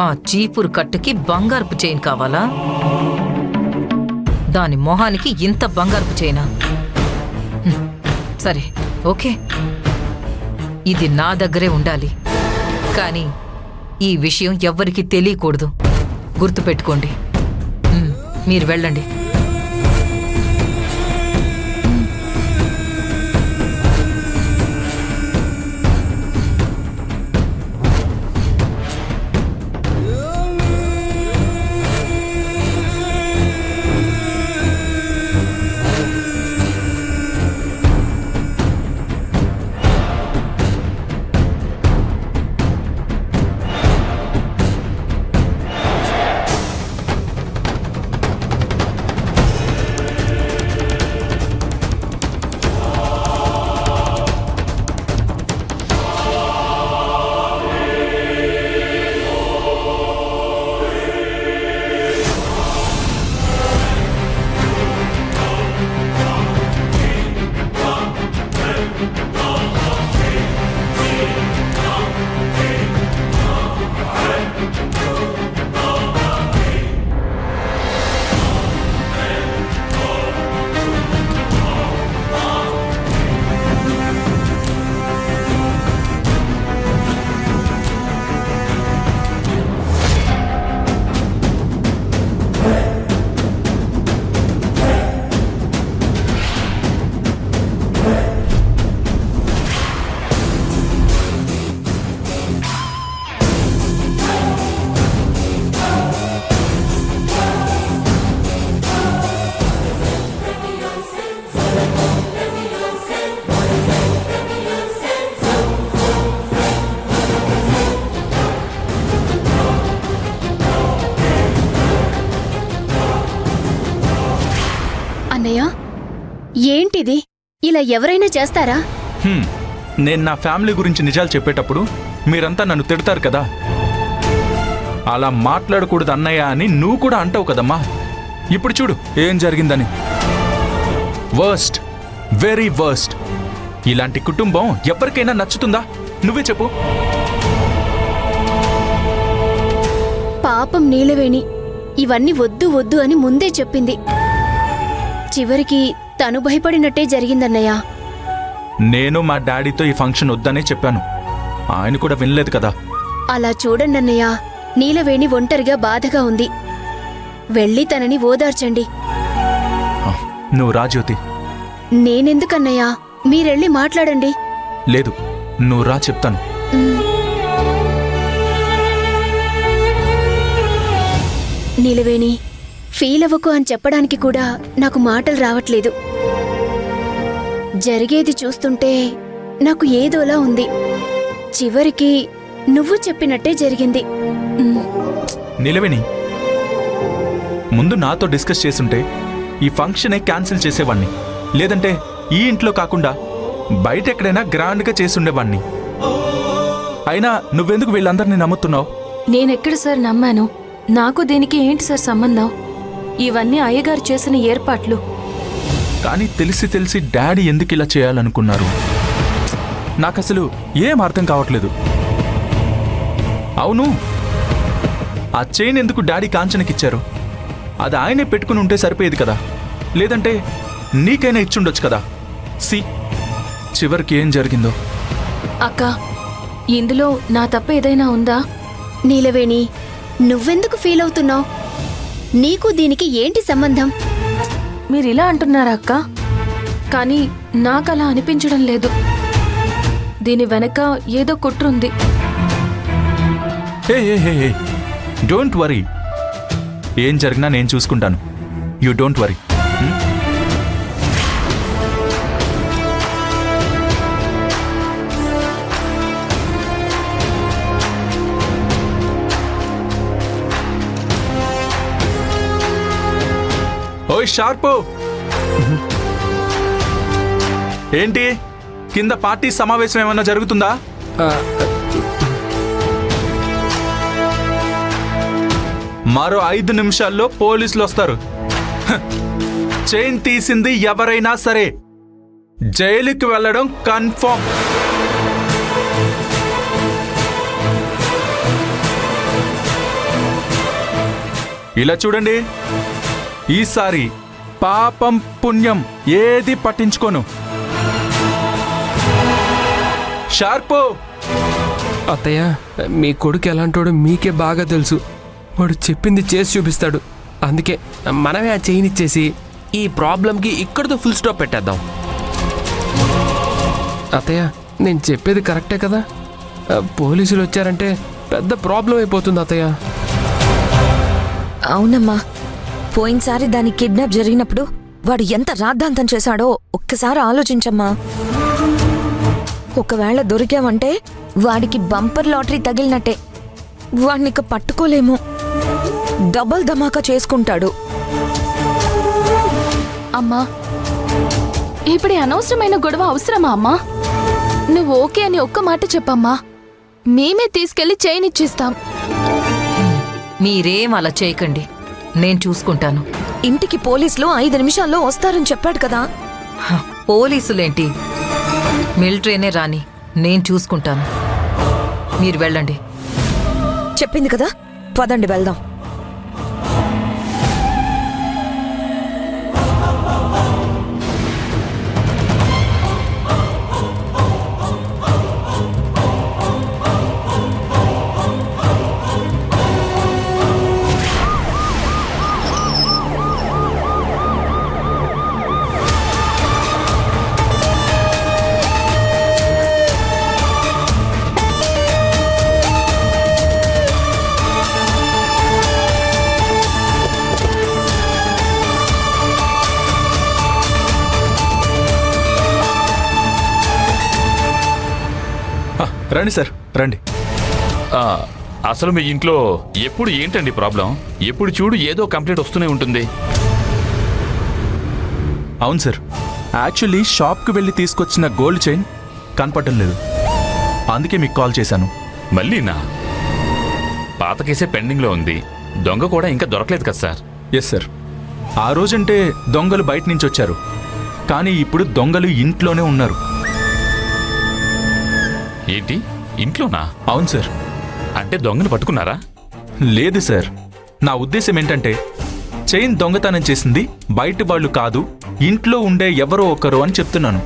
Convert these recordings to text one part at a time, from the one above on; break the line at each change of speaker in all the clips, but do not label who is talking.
ఆ చీపురు కట్టుకి బంగారపు చైన్ కావాలా? దాని మొహానికి ఇంత బంగారపు చైనా? సరే, ఓకే, ఇది నా దగ్గరే ఉండాలి. కానీ ఈ విషయం ఎవ్వరికీ తెలియకూడదు. గుర్తుపెట్టుకోండి. మీరు వెళ్ళండి.
అన్నయ్య, ఏంటిది? ఇలా ఎవరైనా చేస్తారా?
నేను నా ఫ్యామిలీ గురించి నిజాలు చెప్పేటప్పుడు మీరంతా నన్ను తిడతారు కదా, అలా మాట్లాడకూడదు అన్నయ్య అని నువ్వు కూడా అంటావు కదమ్మా. ఇప్పుడు చూడు ఏం జరిగిందని. Worst, very worst. ఇలాంటి కుటుంబం ఎవరికైనా నచ్చుతుందా? నువ్వే చెప్పు.
పాపం నీలవేణి ఇవన్నీ వద్దు వద్దు అని ముందే చెప్పింది. చివరికి తను భయపడినట్టే జరిగిందన్నయ్య.
నేను మా డాడీతో ఈ ఫంక్షన్ వద్దనే చెప్పాను, ఆయన కూడా వినలేదు కదా.
అలా చూడండన్నయ్య, నీలవేణి ఒంటరిగా బాధగా ఉంది. వెళ్ళి తనని ఓదార్చండి.
నువ్వు రా జ్యోతి.
నేనెందుకన్నయ్యా, మీరెళ్ళి మాట్లాడండి.
లేదు, నువ్వు రా, చెప్తాను.
నీలవేణి, ఫీల్ అవ్వకు అని చెప్పడానికి కూడా నాకు మాటలు రావట్లేదు. జరిగేది చూస్తుంటే నాకు ఏదోలా ఉంది. చివరికి నువ్వు చెప్పినట్టే జరిగింది.
నీలవేణి, ముందు నాతో డిస్కస్ చేసుంటే ఈ ఫంక్షనే క్యాన్సిల్ చేసేవాణ్ణి, లేదంటే ఈ ఇంట్లో కాకుండా బయట ఎక్కడైనా గ్రాండ్గా చేసుండేవాణ్ణి. అయినా నువ్వెందుకు వీళ్ళందరినీ నమ్ముతున్నావు?
నేనెక్కడ సార్ నమ్మాను? నాకు దీనికి ఏంటి సార్ సంబంధం? ఇవన్నీ అయ్యగారు చేసిన ఏర్పాట్లు.
కానీ తెలిసి తెలిసి డాడీ ఎందుకు ఇలా చేయాలనుకున్నారు? నాకసలు ఏం అర్థం కావట్లేదు. అవును, ఆ చైన్ ఎందుకు డాడీ కాంచనకిచ్చారు? అది ఆయనే పెట్టుకుని ఉంటే సరిపోయేది కదా, లేదంటే నీకైనా ఇచ్చుండొచ్చు కదా. చివరికి ఏం జరిగిందో.
అక్క, ఇందులో నా తప్ప ఏదైనా ఉందా?
నీలవేణి, నువ్వెందుకు ఫీల్ అవుతున్నావు? నీకు దీనికి ఏంటి సంబంధం?
మీరిలా అంటున్నారా అక్క? కానీ నాకలా అనిపించడం లేదు. దీని వెనక ఏదో కుట్రుంది.
డోంట్ వరీ, ఏం జరిగినా నేను చూసుకుంటాను. You don't worry. ఓయ్ షార్పు, ఏంటి కింద పార్టీ సమావేశం ఏమన్నా జరుగుతుందా? మరో 5 నిమిషాల్లో పోలీసులు వస్తారు. చైన్ తీసింది ఎవరైనా సరే జైలుకి వెళ్ళడం కన్ఫర్మ్. ఇలా చూడండి, ఈసారి పాపం పుణ్యం ఏది పట్టించుకోను. షార్పు!
అత్తయ్య, మీ కొడుకు ఎలాంటోడో మీకే బాగా తెలుసు. వాడు చెప్పింది చేసి చూపిస్తాడు. అందుకే మనమే ఆ చైనిచ్చేసి ఈ ప్రాబ్లంకి ఇక్కడితో ఫుల్ స్టాప్ పెట్టేద్దాం. అత్తయ్య, నేను చెప్పేది కరెక్టే కదా? పోలీసులు వచ్చారంటే పెద్ద ప్రాబ్లం అయిపోతుంది అత్తయ్య.
అవునమ్మా, పోయినసారి దాని కిడ్నాప్ జరిగినప్పుడు వాడు ఎంత రాద్ధాంతం చేశాడో ఒక్కసారి ఆలోచించమ్మా. ఒకవేళ దొరికామంటే వాడికి బంపర్ లాటరీ తగిలినట్టే. వాడినిక పట్టుకోలేము, డబల్ ధమాకా చేసుకుంటాడు.
అమ్మా, ఇప్పుడు ఈ అనవసరమైన గొడవ అవసరమా అమ్మా? నువ్వు ఓకే అని ఒక్క మాట చెప్పమ్మా, మేమే తీసుకెళ్లి చైన్ ఇచ్చేస్తాం.
మీరేం అలా చేయకండి, నేను చూసుకుంటాను.
ఇంటికి పోలీసులు 5 నిమిషాల్లో వస్తారని చెప్పాడు కదా.
హ, పోలీసులేంటి, మిలిటరీనే రాని, నేను చూసుకుంటాను. మీరు వెళ్ళండి.
చెప్పింది కదా, పదండి వెళ్దాం.
రండి సార్, రండి.
అసలు మీ ఇంట్లో ఎప్పుడు ఏంటండి ప్రాబ్లం? ఎప్పుడు చూడు ఏదో కంప్లైంట్ వస్తూనే ఉంటుంది.
అవును సార్, యాక్చువల్లీ షాప్కి వెళ్ళి తీసుకొచ్చిన గోల్డ్ చైన్ కనపడటం లేదు. అందుకే మీకు కాల్ చేశాను.
మళ్ళీనా? పాత కేసే పెండింగ్లో ఉంది, దొంగ కూడా ఇంకా దొరకలేదు కదా సార్?
ఎస్ సార్, ఆ రోజంటే దొంగలు బయట నుంచి వచ్చారు, కానీ ఇప్పుడు దొంగలు ఇంట్లోనే ఉన్నారు.
ఏంటి, ఇంట్లోనా?
అవును సార్.
అంటే దొంగను పట్టుకున్నారా?
లేదు సార్, నా ఉద్దేశం ఏంటంటే చైన్ దొంగతనం చేసింది బయట వాళ్ళు కాదు, ఇంట్లో ఉండే ఎవరో ఒకరు అని చెప్తున్నాను.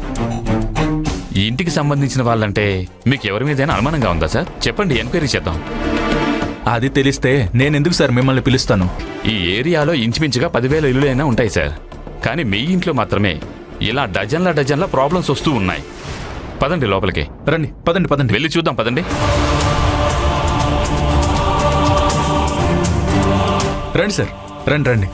ఈ ఇంటికి సంబంధించిన వాళ్ళంటే మీకు ఎవరి మీదైనా అనుమానంగా ఉందా సార్? చెప్పండి, ఎంక్వైరీ చేద్దాం.
అది తెలిస్తే నేనెందుకు సార్ మిమ్మల్ని పిలుస్తాను?
ఈ ఏరియాలో ఇంచుమించుగా 10,000 ఇల్లులైనా ఉంటాయి సార్, కానీ మీ ఇంట్లో మాత్రమే ఇలా డజన్ల ప్రాబ్లమ్స్ వస్తూ ఉన్నాయి. పదండి లోపలికి.
రండి, పదండి పదండి.
వెళ్ళి చూద్దాం, పదండి.
రండి సార్, రండి రండి.